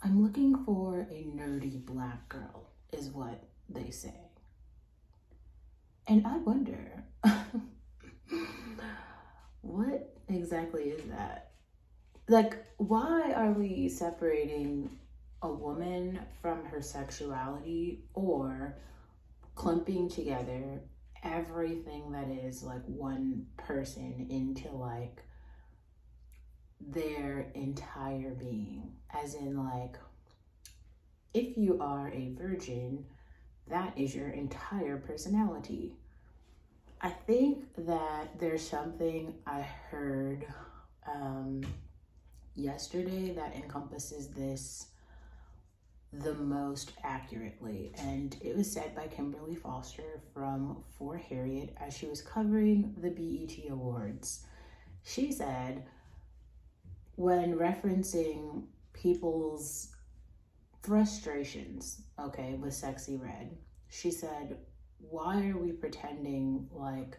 I'm looking for a nerdy black girl, is what they say. And I wonder, what exactly is that? Like, why are we separating a woman from her sexuality or clumping together everything that is like one person into like their entire being? As in, like, if you are a virgin, that is your entire personality. I think that there's something I heard yesterday that encompasses this the most accurately, and it was said by Kimberly Foster from For Harriet as she was covering the BET Awards. She said, when referencing people's frustrations, okay, with Sexy Red, she said, why are we pretending like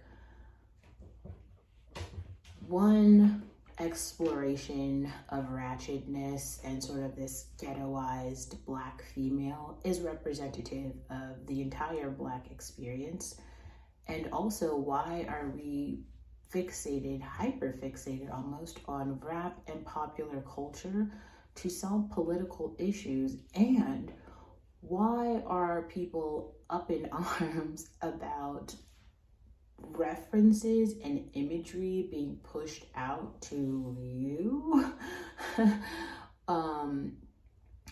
one exploration of ratchetness and sort of this ghettoized black female is representative of the entire black experience? And also, why are we fixated, hyper fixated almost, on rap and popular culture to solve political issues? And why are people up in arms about references and imagery being pushed out to you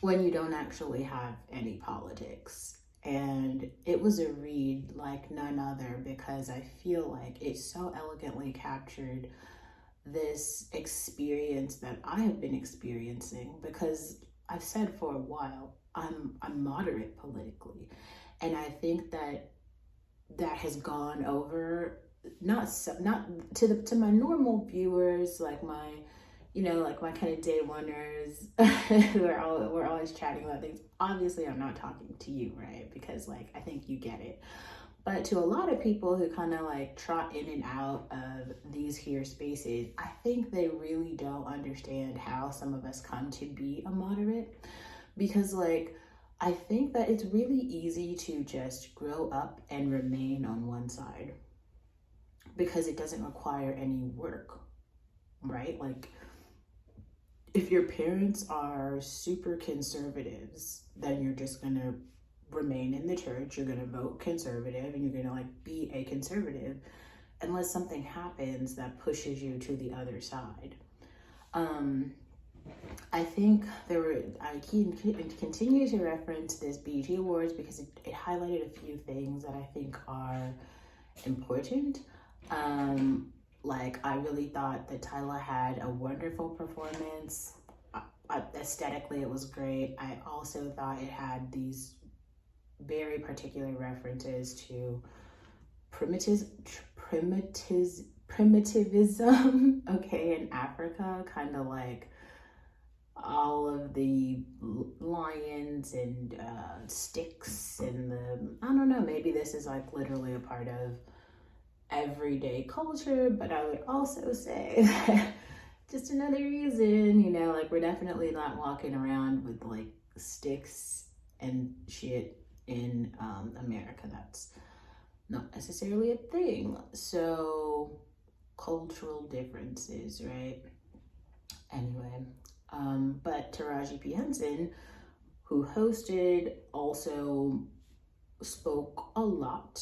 when you don't actually have any politics? And it was a read like none other, because I feel like it so elegantly captured this experience that I have been experiencing, because I've said for a while I'm moderate politically, and I think that has gone over, not to my normal viewers, like my, like my kind of day oneers we're always chatting about things. Obviously I'm not talking to you, right? Because like I think you get it. But to a lot of people who kind of like trot in and out of these here spaces, I think they really don't understand how some of us come to be a moderate. Because like, I think that it's really easy to just grow up and remain on one side because it doesn't require any work, right? Like, if your parents are super conservatives, then you're just gonna remain in the church, you're gonna vote conservative, and you're gonna like be a conservative unless something happens that pushes you to the other side. I think I continue to reference this BET Awards because it highlighted a few things that I think are important. Like, I really thought that Tyla had a wonderful performance. Aesthetically, it was great. I also thought it had these very particular references to primitivism, okay, in Africa, kind of like all of the lions and sticks and I don't know, maybe this is like literally a part of everyday culture. But I would also say that just another reason, like, we're definitely not walking around with like sticks and shit in America. That's not necessarily a thing. So cultural differences, right? Anyway, but Taraji P. Henson, who hosted, also spoke a lot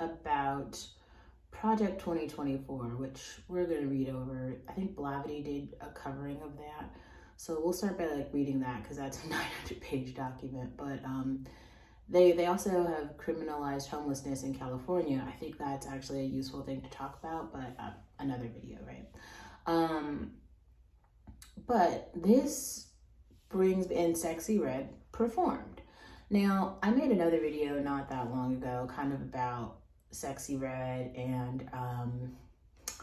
about Project 2024, which we're going to read over. I think Blavity did a covering of that. So we'll start by like reading that because that's a 900-page document. But they also have criminalized homelessness in California. I think that's actually a useful thing to talk about, but another video, right? But this brings in Sexy Red performed. Now, I made another video not that long ago kind of about Sexy Red, and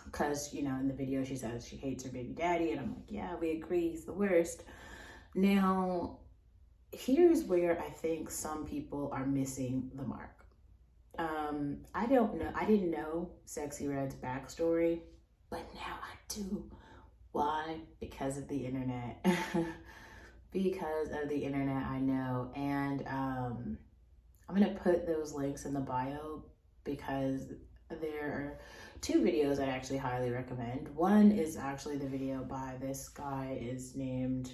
because, in the video she says she hates her baby daddy, and I'm like, yeah, we agree, he's the worst. Now, here's where I think some people are missing the mark. I didn't know Sexy Red's backstory, but now I do. Why? Because of the internet. because of the internet, I know. And I'm gonna put those links in the bio because there are two videos I actually highly recommend. One is actually the video by this guy is named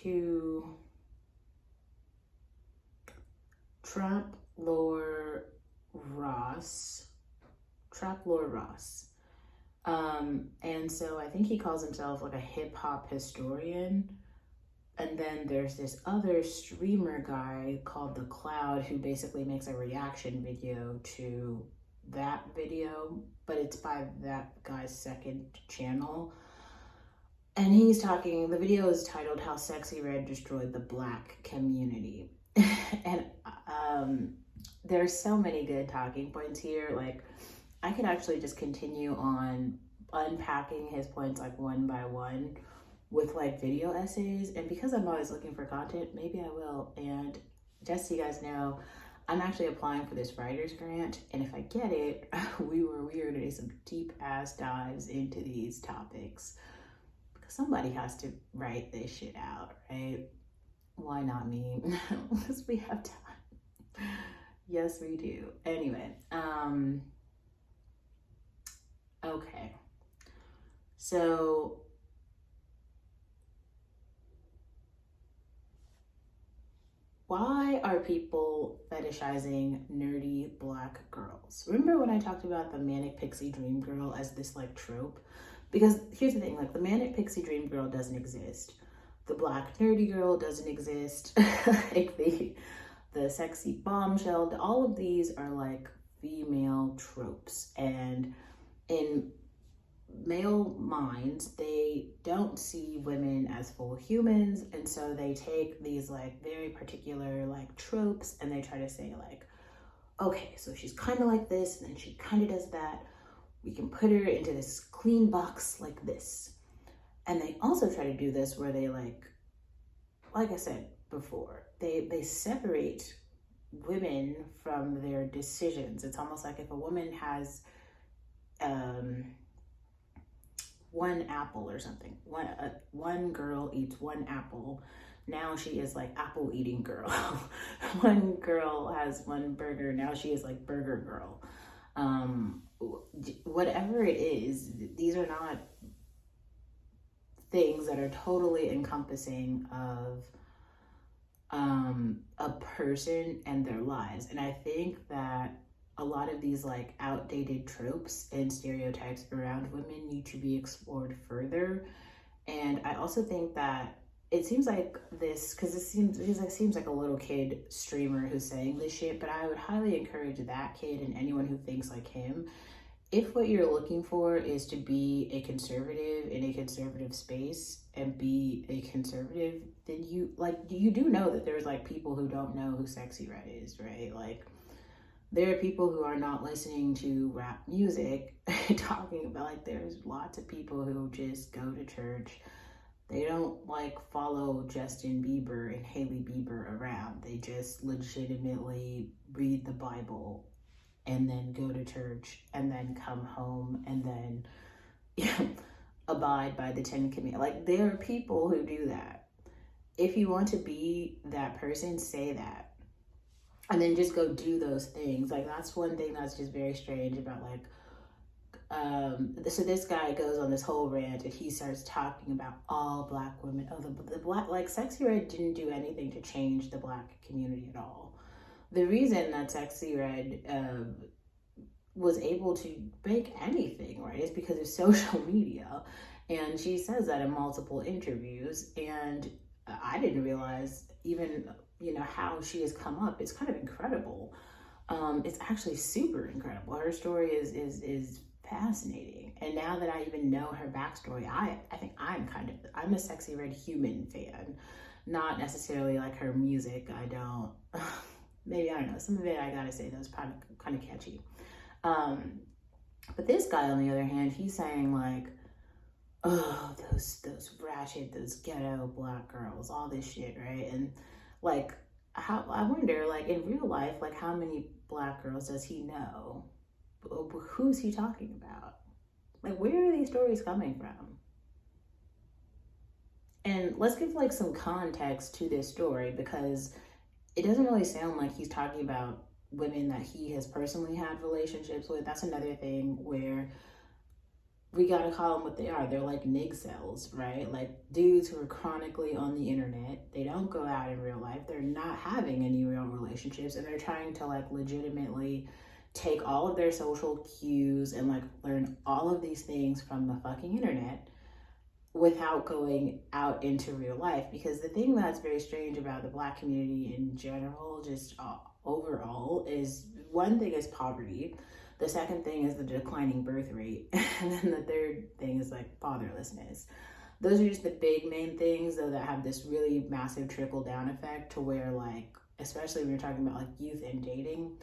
to Trap Lore Ross. And so I think he calls himself like a hip hop historian. And then there's this other streamer guy called The Cloud who basically makes a reaction video to that video, but it's by that guy's second channel. And he's talking, the video is titled How Sexy Red Destroyed the Black Community. And there's so many good talking points here. Like, I could actually just continue on unpacking his points like one by one with like video essays. And because I'm always looking for content, maybe I will. And just so you guys know, I'm actually applying for this writer's grant. And if I get it, we are going to do some deep ass dives into these topics. Because somebody has to write this shit out, right? Why not me? Because we have time. Yes, we do. Anyway, okay. So why are people fetishizing nerdy Black girls? Remember when I talked about the manic pixie dream girl as this like trope? Because here's the thing, like the manic pixie dream girl doesn't exist. The Black nerdy girl doesn't exist. Like the sexy bombshell, all of these are like female tropes. And in male minds, they don't see women as full humans, and so they take these like very particular like tropes and they try to say like, okay, so she's kind of like this and then she kind of does that, we can put her into this clean box like this. And they also try to do this where they like I said before, they separate women from their decisions. It's almost like if a woman has one apple or something, one girl eats one apple, now she is like apple eating girl. One girl has one burger, now she is like burger girl. Whatever it is, these are not things that are totally encompassing of a person and their lives. And I think that a lot of these like outdated tropes and stereotypes around women need to be explored further. And I also think that it seems like this, because it seems like a little kid streamer who's saying this shit, but I would highly encourage that kid and anyone who thinks like him, if what you're looking for is to be a conservative in a conservative space and be a conservative, then you do know that there's like people who don't know who Sexy Red is, right? Like, there are people who are not listening to rap music talking about, like, there's lots of people who just go to church. They don't like follow Justin Bieber and Hailey Bieber around. They just legitimately read the Bible and then go to church and then come home and then abide by the 10 Commandments. Like, there are people who do that. If you want to be that person, say that. And then just go do those things. Like, that's one thing that's just very strange about, like, so this guy goes on this whole rant and he starts talking about all Black women. Oh, the Black, like, Sexy Red didn't do anything to change the Black community at all. The reason that Sexy Red was able to make anything, right, is because of social media. And she says that in multiple interviews. And I didn't realize even, how she has come up. It's kind of incredible. It's actually super incredible. Her story is fascinating. And now that I even know her backstory, I think I'm a Sexy Red human fan, not necessarily like her music. I don't know. Some of it, I gotta say, that was kind of catchy. But this guy, on the other hand, he's saying like, oh, those ratchet, those ghetto Black girls, all this shit, right? And like, I wonder, like, in real life, like, how many Black girls does he know? Who's he talking about? Like, where are these stories coming from? And let's give like some context to this story, because it doesn't really sound like he's talking about women that he has personally had relationships with. That's another thing where we gotta call them what they are. They're like nig cells, right? Like dudes who are chronically on the internet. They don't go out in real life. They're not having any real relationships, and they're trying to like legitimately take all of their social cues and like learn all of these things from the fucking internet without going out into real life. Because the thing that's very strange about the Black community in general, just overall, is one thing is poverty. The second thing is the declining birth rate. And then the third thing is like fatherlessness. Those are just the big main things, though, that have this really massive trickle down effect to where, like, especially when you're talking about like youth and dating,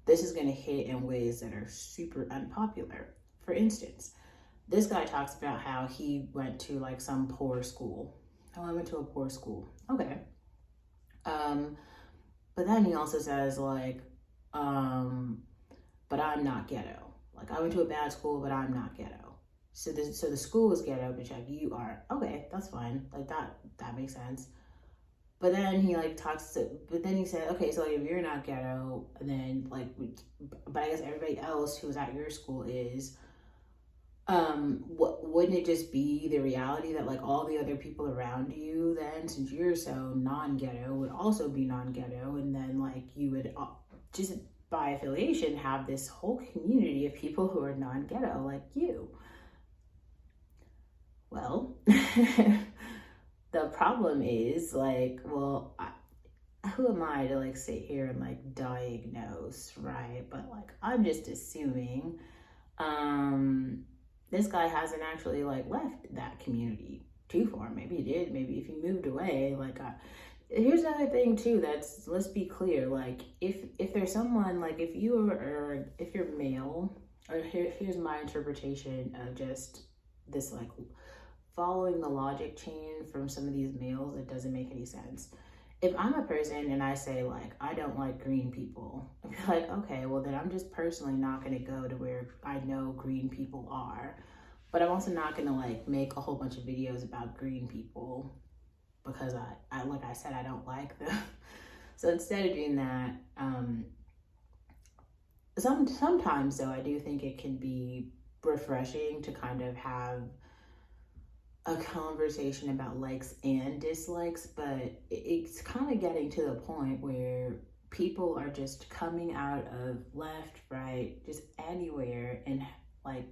this is going to hit in ways that are super unpopular. For instance, this guy talks about how he went to like some poor school. Oh, I went to a poor school. Okay. But then he also says like, but I'm not ghetto. Like, I went to a bad school, but I'm not ghetto. So the school is ghetto, but like you are. Okay, that's fine. Like that makes sense. But then he like but then he said, okay, so like if you're not ghetto, then like, but I guess everybody else who's at your school is. Wouldn't it just be the reality that like all the other people around you then, since you're so non-ghetto, would also be non-ghetto, and then like you would just by affiliation have this whole community of people who are non-ghetto like you? Well, the problem is like, well, who am I to like sit here and like diagnose, right? But like, I'm just assuming this guy hasn't actually like left that community too far. Maybe he did. Maybe if he moved away, like here's another thing too. That's, let's be clear. Like if there's someone, like if you are, if you're male, or here's my interpretation of just this, like following the logic chain from some of these males, it doesn't make any sense. If I'm a person and I say like, I don't like green people, I'd be like, okay, well then I'm just personally not gonna go to where I know green people are. But I'm also not gonna like make a whole bunch of videos about green people because I like I said, I don't like them. So instead of doing that, sometimes though, I do think it can be refreshing to kind of have a conversation about likes and dislikes, but it's kind of getting to the point where people are just coming out of left, right, just anywhere, and like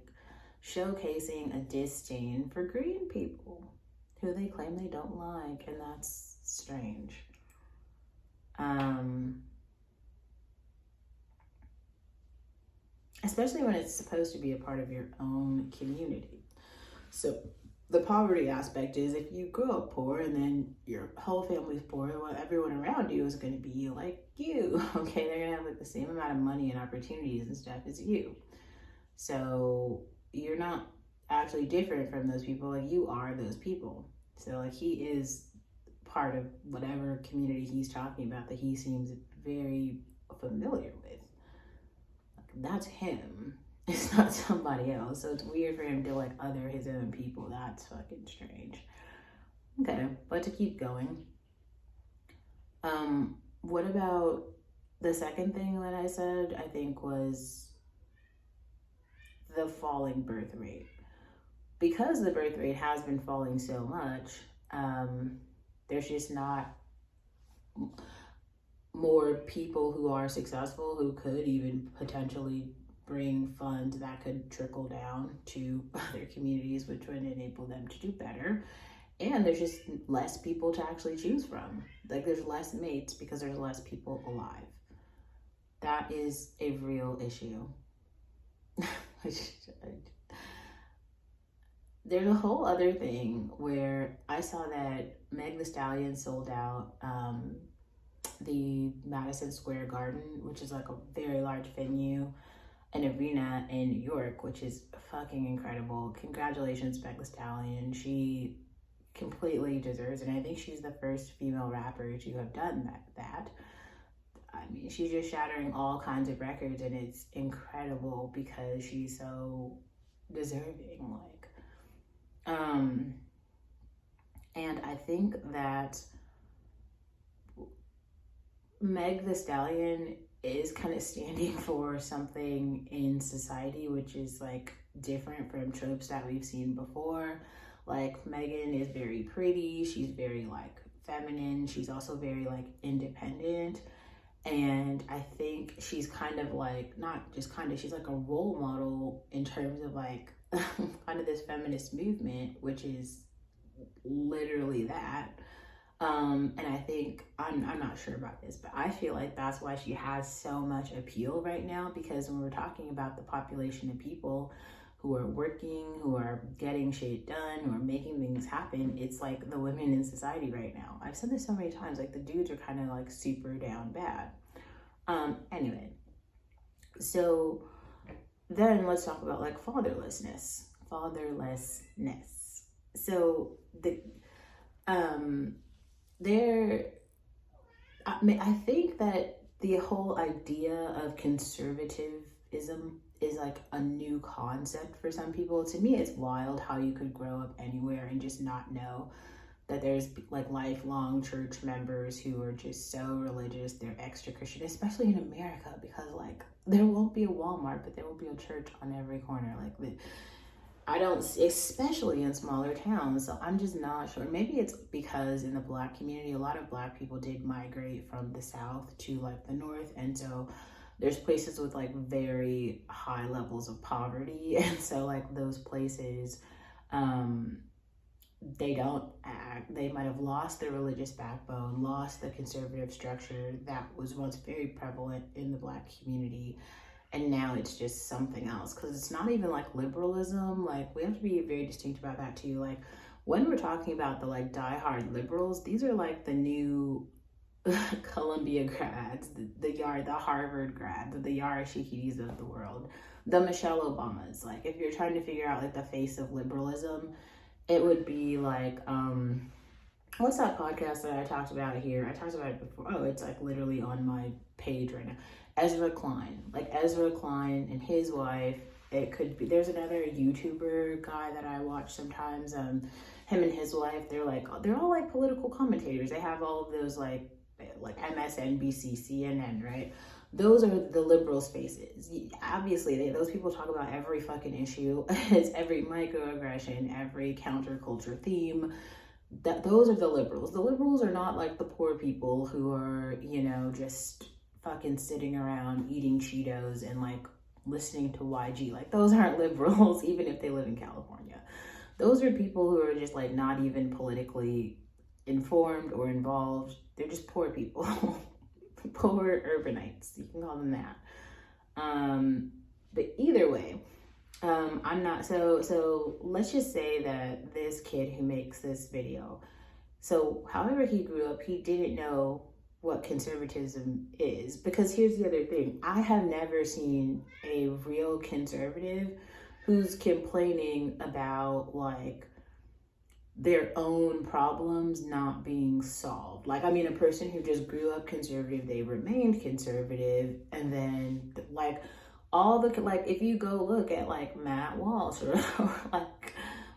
showcasing a disdain for green people who they claim they don't like, and that's strange. Especially when it's supposed to be a part of your own community. So the poverty aspect is, if you grow up poor and then your whole family's poor, well, everyone around you is going to be like you. Okay, they're going to have like the same amount of money and opportunities and stuff as you. So you're not actually different from those people. Like, you are those people. So like, he is part of whatever community he's talking about that he seems very familiar with. Like, that's him. It's not somebody else. So it's weird for him to like other his own people. That's fucking strange. Okay, but to keep going. What about the second thing that I said, I think, was the falling birth rate. Because the birth rate has been falling so much, there's just not more people who are successful who could even potentially bring funds that could trickle down to other communities, which would enable them to do better. And there's just less people to actually choose from. Like, there's less mates because there's less people alive. That is a real issue. There's a whole other thing where I saw that Meg Thee Stallion sold out the Madison Square Garden, which is like a very large venue, an arena in New York, which is fucking incredible. Congratulations, Meg Thee Stallion. She completely deserves it. And I think she's the first female rapper to have done that. I mean, she's just shattering all kinds of records, and it's incredible because she's so deserving. And I think that Meg the Stallion is kind of standing for something in society which is like different from tropes that we've seen before. Like, Megan is very pretty, she's very like feminine, she's also very like independent, and I think she's kind of like, not just kind of, she's like a role model in terms of like kind of this feminist movement, which is literally that. And I think, I'm not sure about this, but I feel like that's why she has so much appeal right now, because when we're talking about the population of people who are working, who are getting shit done, who are making things happen, it's like the women in society right now. I've said this so many times, like the dudes are kind of like super down bad. Anyway, so then let's talk about like fatherlessness. So there, I think that the whole idea of conservatism is like a new concept for some people. To me, it's wild how you could grow up anywhere and just not know that there's like lifelong church members who are just so religious, they're extra Christian, especially in America, because like there won't be a Walmart, but there will be a church on every corner. Like, I don't, especially in smaller towns. So I'm just not sure. Maybe it's because in the Black community, a lot of Black people did migrate from the South to like the North. And so there's places with like very high levels of poverty. And so like those places, they might have lost their religious backbone, lost the conservative structure that was once very prevalent in the Black community, and now it's just something else, because it's not even like liberalism. Like, we have to be very distinct about that too. Like, when we're talking about the like diehard liberals, these are like the new Columbia grads, the Harvard grads, the Yara Shahidis of the world, the Michelle Obamas. Like, if you're trying to figure out like the face of liberalism, it would be like, what's that podcast that I talked about here? I talked about it before. Oh, it's like literally on my page right now. Ezra Klein. Like, Ezra Klein and his wife. It could be, there's another YouTuber guy that I watch sometimes. Him and his wife, they're all like political commentators. They have all of those like MSNBC, CNN, right? Those are the liberal spaces. Obviously, those people talk about every fucking issue. It's every microaggression, every counterculture theme. Those are the liberals. The liberals are not like the poor people who are, just fucking sitting around eating Cheetos and like listening to YG. Like, those aren't liberals, even if they live in California. Those are people who are just like not even politically informed or involved. They're just poor people. Poor urbanites, you can call them that. But either way, I'm not, so let's just say that this kid who makes this video, so however he grew up, he didn't know what conservatism is. Because here's the other thing, I have never seen a real conservative who's complaining about like their own problems not being solved. Like, I mean, a person who just grew up conservative, they remained conservative, and then like all the, like, if you go look at like Matt Walsh or like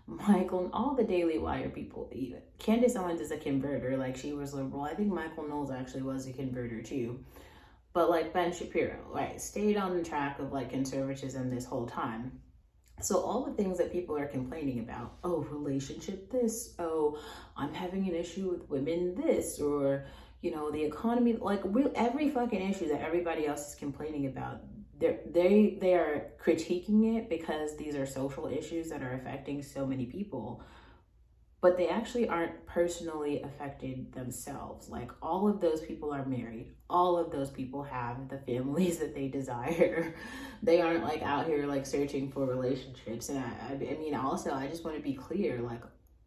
Michael, all the Daily Wire people, even Candace Owens is a converter, like she was liberal. I think Michael Knowles actually was a converter too. But like Ben Shapiro, right, stayed on the track of like conservatism this whole time. So all the things that people are complaining about, oh, relationship this, oh, I'm having an issue with women this, or, the economy, like every fucking issue that everybody else is complaining about, they are critiquing it because these are social issues that are affecting so many people, but they actually aren't personally affected themselves. Like, all of those people are married. All of those people have the families that they desire. They aren't like out here like searching for relationships. And I mean, also, I just want to be clear, like,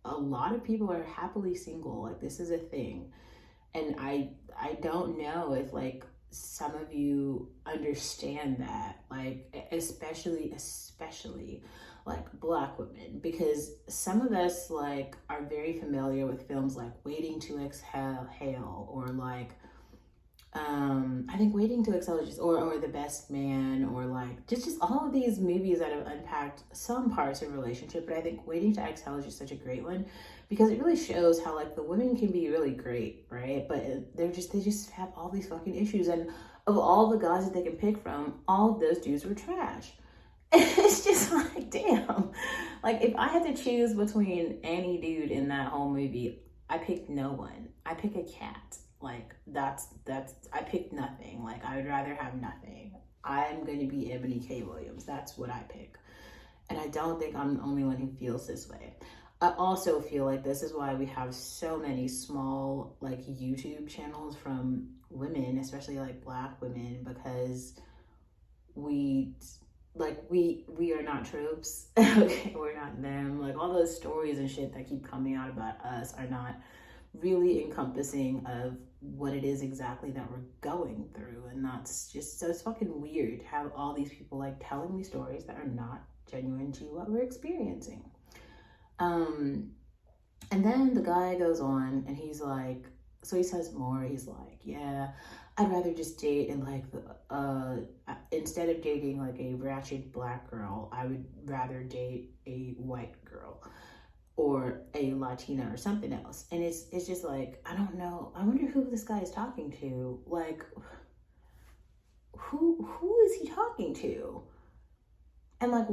a lot of people are happily single. Like, this is a thing. And I don't know if like some of you understand that, like, especially like Black women, because some of us like are very familiar with films like Waiting to Exhale, or like I think Waiting to Exhale is just, or The Best Man, or like just all of these movies that have unpacked some parts of relationship. But I think Waiting to Exhale is just such a great one because it really shows how like the women can be really great, right? But they just have all these fucking issues, and of all the guys that they can pick from, all of those dudes were trash. It's just like, damn. Like, if I had to choose between any dude in that whole movie, I picked no one. I pick a cat. Like, I picked nothing. Like, I would rather have nothing. I'm going to be Ebony K. Williams. That's what I pick. And I don't think I'm the only one who feels this way. I also feel like this is why we have so many small, like, YouTube channels from women, especially, like, Black women, because we are not tropes. Okay, we're not them. Like, all those stories and shit that keep coming out about us are not really encompassing of what it is exactly that we're going through. And that's just so, it's fucking weird to have all these people like telling me stories that are not genuine to what we're experiencing. And then the guy goes on and he's like, so he says more, he's like, yeah, I'd rather just date and like, instead of dating like a ratchet Black girl, I would rather date a white girl or a Latina or something else. And it's just like, I don't know. I wonder who this guy is talking to. Like, who is he talking to? And like,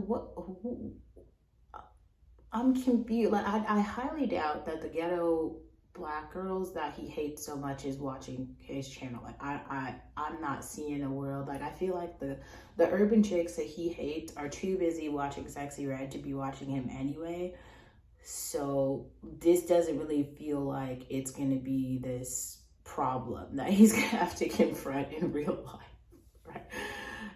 I'm confused. Like, I highly doubt that the ghetto Black girls that he hates so much is watching his channel. Like, I'm not seeing a world. Like, I feel like the urban chicks that he hates are too busy watching Sexy Red to be watching him anyway. So this doesn't really feel like it's going to be this problem that he's going to have to confront in real life, right?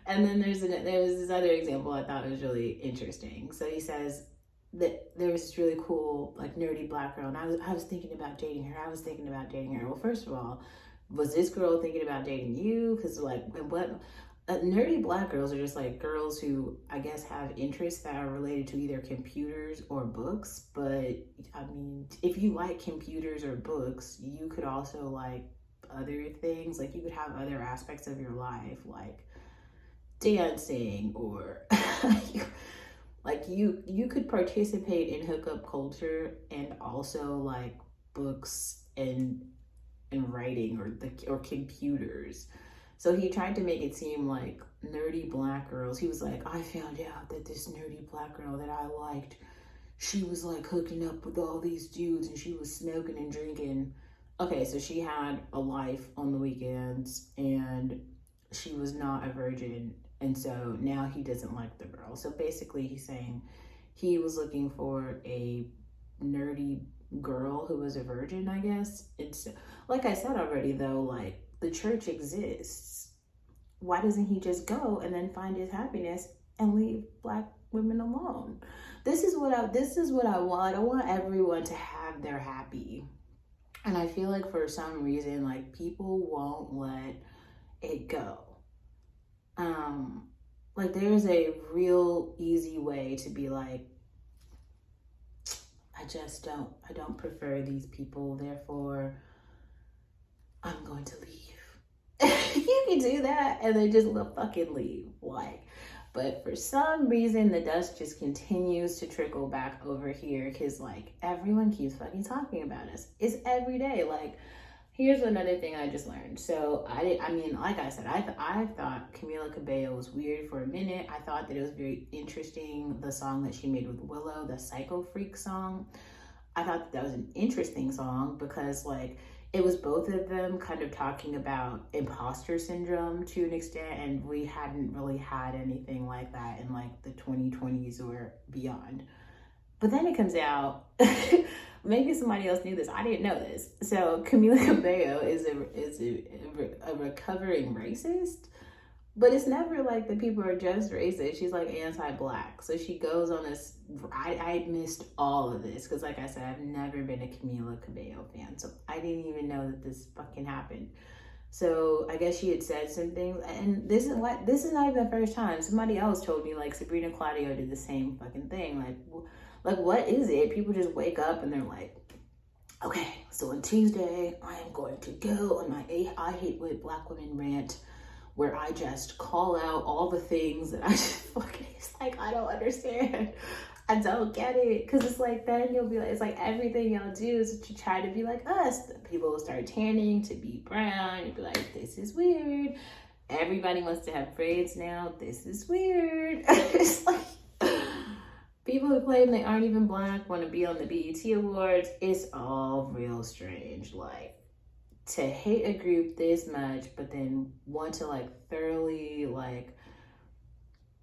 And then there was this other example I thought was really interesting. So he says that there was this really cool, like, nerdy Black girl, and I was thinking about dating her. Well, first of all, was this girl thinking about dating you? Because, like, what... nerdy Black girls are just like girls who I guess have interests that are related to either computers or books. But I mean, if you like computers or books, you could also like other things. Like, you could have other aspects of your life, like dancing, or like you could participate in hookup culture and also like books and writing or computers. So he tried to make it seem like nerdy Black girls. He was like, I found out that this nerdy Black girl that I liked, she was like hooking up with all these dudes and she was smoking and drinking. Okay, so she had a life on the weekends and she was not a virgin. And so now he doesn't like the girl. So basically he's saying he was looking for a nerdy girl who was a virgin, I guess. It's like I said already though, like, the church exists. Why doesn't he just go and then find his happiness and leave Black women alone? This is what I want. I want everyone to have their happy. And I feel like for some reason, like, people won't let it go. Like, there's a real easy way to be like, I don't prefer these people, therefore I'm going to leave. You can do that and then just fucking leave. Like, but for some reason the dust just continues to trickle back over here because, like, everyone keeps fucking talking about us. It's every day. Like, here's another thing I just learned. So I mean, like I said, I thought Camila Cabello was weird for a minute. I thought that it was very interesting, the song that she made with Willow, the Psycho Freak song. I thought that was an interesting song because, like, it was both of them kind of talking about imposter syndrome to an extent, and we hadn't really had anything like that in like the 2020s or beyond. But then it comes out, maybe somebody else knew this, I didn't know this. So Camila Cabello is a recovering racist, but it's never like the people are just racist. She's like anti-Black. So she goes on this, I missed all of this because, like I said, I've never been a Camila Cabello fan. So I didn't even know that this fucking happened. So I guess she had said some things, and this is not even the first time. Somebody else told me, like, Sabrina Claudio did the same fucking thing. Like what is it? People just wake up and they're like, Okay, so on Tuesday, I am going to go on my I Hate What Black Women rant, where I just call out all the things that I just fucking, it's like, I don't understand. I don't get it. Because it's like, then you'll be like, it's like everything y'all do is to try to be like us. People will start tanning to be brown. You'll be like, this is weird. Everybody wants to have braids now. This is weird. It's like, people who claim they aren't even black want to be on the BET Awards. It's all real strange. Like, to hate a group this much, but then want to like thoroughly like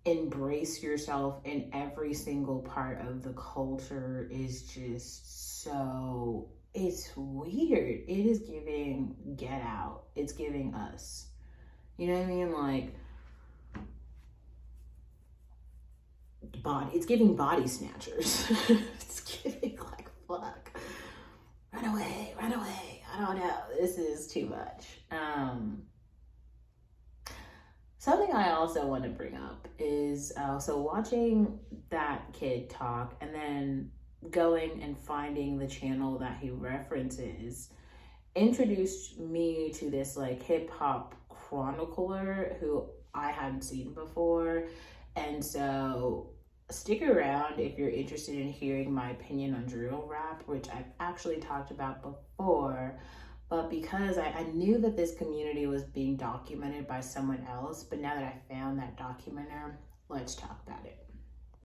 embrace yourself in every single part of the culture is just so, it's weird. It is giving Get Out. It's giving Us. You know what I mean? Like, it's giving Body Snatchers. It's giving like, fuck, run away. I don't know, this is too much. Something I also want to bring up is so watching that kid talk and then going and finding the channel that he references introduced me to this like hip hop chronicler who I hadn't seen before. And so stick around if you're interested in hearing my opinion on drill rap, which I've actually talked about before. But because I knew that this community was being documented by someone else, but now that I found that documenter, let's talk about it.